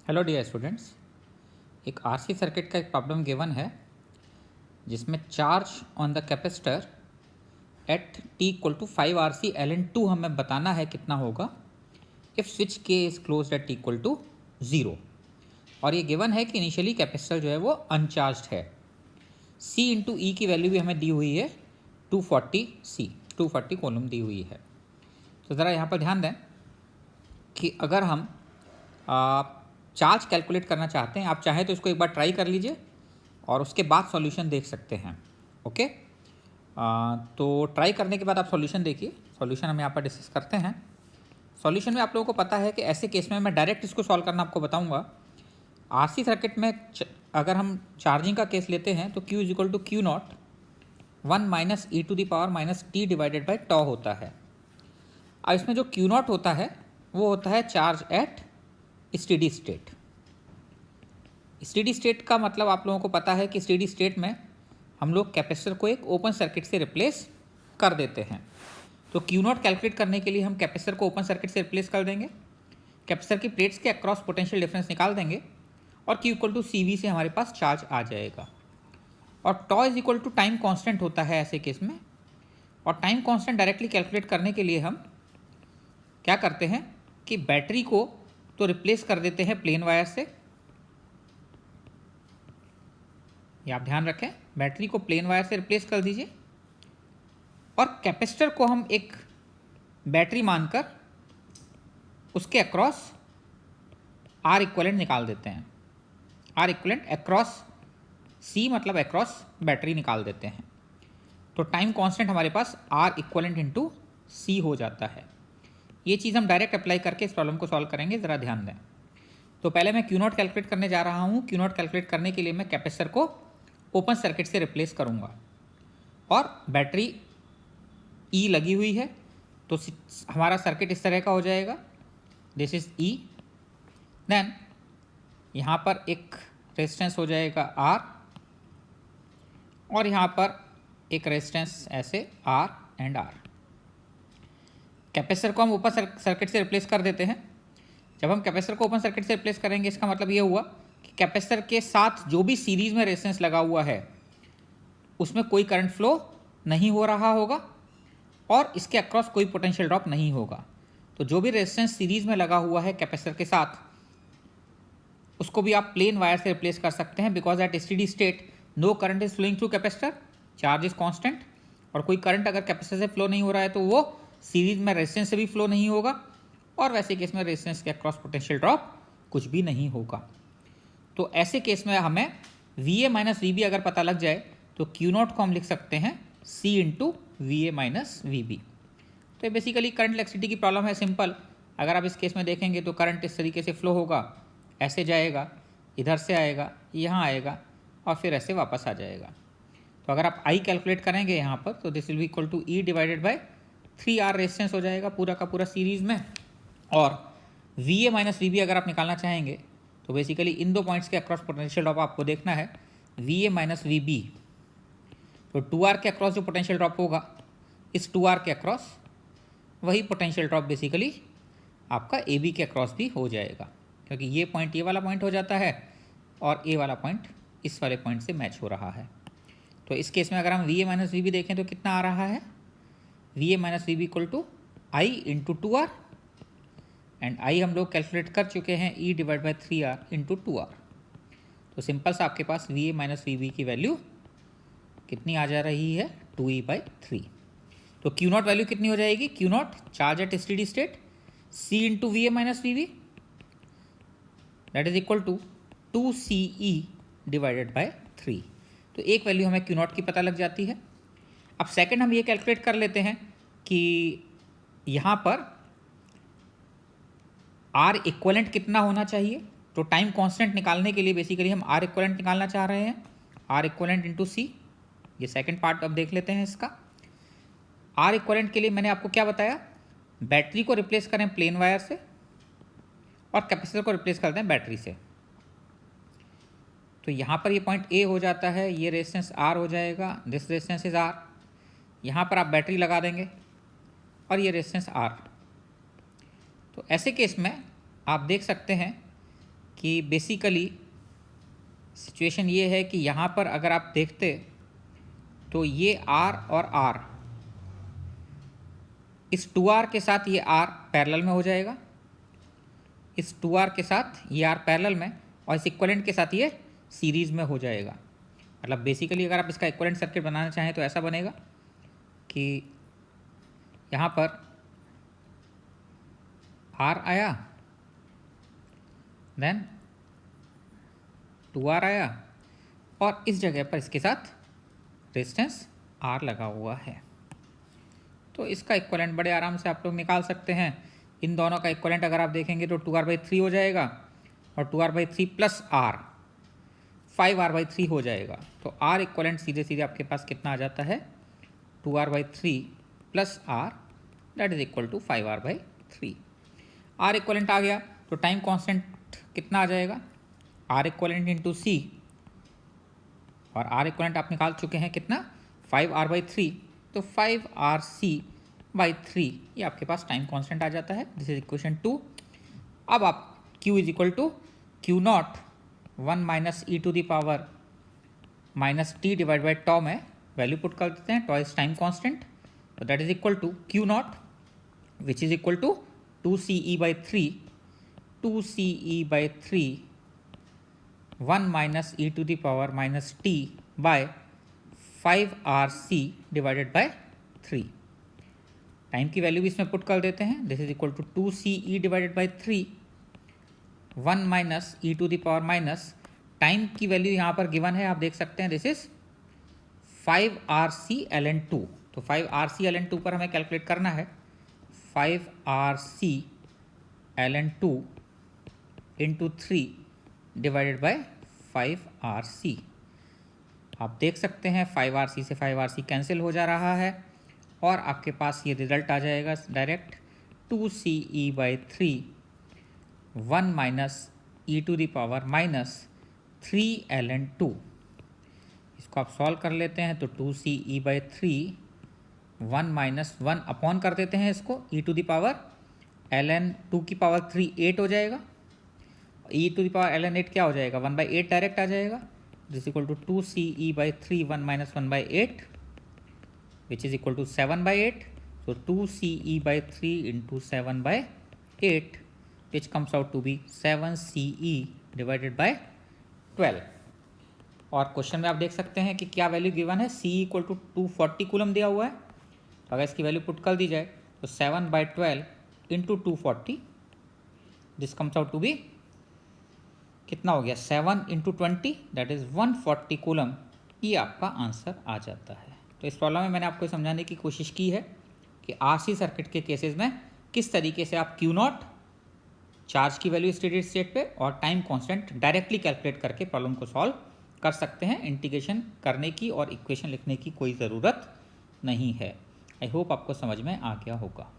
Hello dear students, एक RC circuit का एक प्रॉब्लम गिवन है जिसमें charge on the capacitor at t equal to 5 R C L N two हमें बताना है कितना होगा if switch K is close at t equal to 0। और ये गिवन है कि इनिशियली कैपेसिटर जो है वो अनचार्ज है। सी इंटू ई की वैल्यू भी हमें दी हुई है 240 सी, 240 कॉलम दी हुई है। तो ज़रा यहाँ पर ध्यान दें कि अगर हम चार्ज कैलकुलेट करना चाहते हैं, आप चाहें तो इसको एक बार ट्राई कर लीजिए और उसके बाद सॉल्यूशन देख सकते हैं। ओके, तो ट्राई करने के बाद आप सॉल्यूशन देखिए। सॉल्यूशन हम यहाँ पर डिस्कस करते हैं। सॉल्यूशन में आप लोगों को पता है कि ऐसे केस में मैं डायरेक्ट इसको सॉल्व करना आपको बताऊंगा। आरसी सर्किट में अगर हम चार्जिंग का केस लेते हैं तो Q is equal to Q naught 1 minus e to the power minus t divided by tau होता है। अब इसमें जो Q नॉट होता है वो होता है charge at steady state. Steady state का मतलब आप लोगों को पता है कि स्टेडी स्टेट में हम लोग कैपेसिटर को एक ओपन सर्किट से रिप्लेस कर देते हैं। तो क्यू नॉट कैलकुलेट करने के लिए हम कैपेसिटर को ओपन सर्किट से रिप्लेस कर देंगे, कैपेसिटर की प्लेट्स के अक्रॉस पोटेंशियल डिफरेंस निकाल देंगे और Q equal to C V से हमारे पास चार्ज आ जाएगा। और tau is equal to time constant होता है ऐसे केस में। और टाइम कॉन्स्टेंट डायरेक्टली कैलकुलेट करने के लिए हम क्या करते हैं कि बैटरी को तो रिप्लेस कर देते हैं प्लेन वायर से। ये आप ध्यान रखें, बैटरी को प्लेन वायर से रिप्लेस कर दीजिए और कैपेसिटर को हम एक बैटरी मानकर उसके अक्रॉस आर इक्वलेंट निकाल देते हैं। आर इक्वलेंट अक्रॉस सी मतलब अक्रॉस बैटरी निकाल देते हैं। तो टाइम कांस्टेंट हमारे पास आर इक्वलेंट इंटू सी हो जाता है। ये चीज़ हम डायरेक्ट अप्लाई करके इस प्रॉब्लम को सॉल्व करेंगे, ज़रा ध्यान दें। तो पहले मैं क्यू नॉट कैलकुलेट करने जा रहा हूँ। क्यू नॉट कैलकुलेट करने के लिए मैं कैपेसिटर को ओपन सर्किट से रिप्लेस करूँगा और बैटरी ई लगी हुई है तो हमारा सर्किट इस तरह का हो जाएगा। दिस इज ई, देन यहाँ पर एक रेजिस्टेंस हो जाएगा आर और यहाँ पर एक रेजिस्टेंस ऐसे आर एंड आर। कैपेसिटर को हम ओपन सर्किट से रिप्लेस कर देते हैं। जब हम कैपेसिटर को ओपन सर्किट से रिप्लेस करेंगे इसका मतलब ये हुआ कि कैपेसिटर के साथ जो भी सीरीज में रेजिस्टेंस लगा हुआ है उसमें कोई करंट फ्लो नहीं हो रहा होगा और इसके अक्रॉस कोई पोटेंशियल ड्रॉप नहीं होगा। तो जो भी रेजिस्टेंस सीरीज में लगा हुआ है कैपेसिटर के साथ उसको भी आप प्लेन वायर से रिप्लेस कर सकते हैं, because at steady state no current is flowing through capacitor, charge is constant. और कोई करंट अगर कैपेसिटर से फ्लो नहीं हो रहा है तो वो सीरीज में रेजिस्टेंस से भी फ्लो नहीं होगा और वैसे केस में रेजिस्टेंस के अक्रॉस पोटेंशियल ड्रॉप कुछ भी नहीं होगा। तो ऐसे केस में हमें V A minus V B अगर पता लग जाए तो क्यू नॉट को हम लिख सकते हैं C into V A minus V B. तो ये बेसिकली करंट इलेक्ट्रिसिटी की प्रॉब्लम है, सिंपल। अगर आप इस केस में देखेंगे तो करंट इस तरीके से फ्लो होगा, ऐसे जाएगा, इधर से आएगा, यहाँ आएगा और फिर ऐसे वापस आ जाएगा। तो अगर आप आई कैलकुलेट करेंगे यहाँ पर तो this will be equal to E divided by 3R resistance हो जाएगा पूरा का पूरा सीरीज में। और V A minus V B अगर आप निकालना चाहेंगे तो बेसिकली इन दो पॉइंट्स के अक्रॉस पोटेंशियल ड्रॉप आपको देखना है, V A minus V B. तो 2R के अक्रॉस जो पोटेंशियल ड्रॉप होगा इस 2R के अक्रॉस वही पोटेंशियल ड्रॉप बेसिकली आपका ए बी के अक्रॉस भी हो जाएगा, क्योंकि ये पॉइंट ये वाला पॉइंट हो जाता है और ए वाला पॉइंट इस वाले पॉइंट से मैच हो रहा है। तो इस केस में अगर हम V A minus V B देखें तो कितना आ रहा है, V A minus V B equal to I into 2R and I हम लोग कैलकुलेट कर चुके हैं ई divide by 3R into 2R। तो सिंपल सा आपके पास V A minus V B की वैल्यू कितनी आ जा रही है, 2E बाई 3। तो क्यू नॉट वैल्यू कितनी हो जाएगी, Q naught charge at steady state C into V A minus V B that is equal to 2CE divided by 3। तो एक वैल्यू हमें क्यू नॉट की पता लग जाती है। अब सेकंड हम ये कैलकुलेट कर लेते हैं कि यहाँ पर आर इक्वलेंट कितना होना चाहिए। तो टाइम कांस्टेंट निकालने के लिए बेसिकली हम आर इक्वलेंट निकालना चाह रहे हैं, आर इक्वलेंट इंटू सी। ये सेकंड पार्ट अब देख लेते हैं इसका। आर इक्वलेंट के लिए मैंने आपको क्या बताया, बैटरी को रिप्लेस करें प्लेन वायर से और कैपेसिटर को रिप्लेस कर दें बैटरी से। तो यहाँ पर ये पॉइंट ए हो जाता है, ये रेजिस्टेंस आर हो जाएगा, दिस रेजिस्टेंस इज आर। यहाँ पर आप बैटरी लगा देंगे और ये रेजिस्टेंस आर। तो ऐसे केस में आप देख सकते हैं कि बेसिकली सिचुएशन ये है कि यहाँ पर अगर आप देखते तो ये R और R, इस 2R के साथ ये R पैरेलल में हो जाएगा, इस 2R के साथ ये R पैरेलल में, और इस इक्विवेलेंट के साथ ये सीरीज़ में हो जाएगा। मतलब बेसिकली अगर आप इसका इक्विवेलेंट सर्किट बनाना चाहें तो ऐसा बनेगा कि यहाँ पर R आया, देन 2R आया, और इस जगह पर इसके साथ रेजिस्टेंस R लगा हुआ है। तो इसका इक्विवेलेंट बड़े आराम से आप लोग निकाल सकते हैं। इन दोनों का इक्विवेलेंट अगर आप देखेंगे तो 2R/3 हो जाएगा, और 2R/3 प्लस R 5R/3 हो जाएगा। तो R इक्विवेलेंट सीधे सीधे आपके पास कितना आ जाता है, 2R/3 plus R, that is equal to 5R/3। R equivalent आ गया तो टाइम कांस्टेंट कितना आ जाएगा, R इक्विवेलेंट इंटू C, और R इक्विवेलेंट आप निकाल चुके हैं कितना, 5R/3, तो 5RC/3 ये आपके पास टाइम कांस्टेंट आ जाता है। This is equation 2। अब आप Q is equal to Q0 1 minus e to the power minus t divide by tau में वैल्यू पुट कर देते हैं, टॉ इज टाइम कांस्टेंट, तो that is equal to Q0 which is equal to 2CE/3 1 minus e to the power minus t by 5RC divided by 3। Time की value भी इसमें put कर देते हैं, this is equal to 2CE divided by 3 1 minus e to the power minus, time की value यहाँ पर given है, आप देख सकते हैं, दिस इज 5RC/ln2। तो 5RC/ln2 पर हमें कैलकुलेट करना है, 5RC/ln2 into 3 divided by 5RC। आप देख सकते हैं 5RC से 5RC कैंसिल हो जा रहा है, और आपके पास ये रिजल्ट आ जाएगा direct 2CE/3 1 minus e to the power minus 3/ln2। इसको आप सॉल्व कर लेते हैं तो 2CE/3 1 माइनस 1 अपॉन कर देते हैं इसको, e to the power ln2 की पावर 3 8 हो जाएगा, e to the power ln8 क्या हो जाएगा, 1/8 डायरेक्ट आ जाएगा, this equal to 2CE/3 1 minus 1/8 which is equal to 7/8। so 2CE/3 into 7/8 which comes out to be 7CE divided by 12। और question में आप देख सकते हैं कि क्या वैल्यू गिवन है, CE इक्वल टू 240 कूलम दिया हुआ है, तो अगर इसकी वैल्यू पुट कर दी जाए तो 7/12 into 240, this comes out to be कितना हो गया, 7 इंटू 20, दैट इज़ 140 कूलम। ये आपका आंसर आ जाता है। तो इस प्रॉब्लम में मैंने आपको समझाने की कोशिश की है कि RC सर्किट के केसेस में किस तरीके से आप Q0 चार्ज की वैल्यू स्टेडी स्टेट पे और टाइम कांस्टेंट डायरेक्टली कैलकुलेट करके प्रॉब्लम को सॉल्व कर सकते हैं। इंटीग्रेशन करने की और इक्वेशन लिखने की कोई ज़रूरत नहीं है। आई होप आपको समझ में आ गया होगा।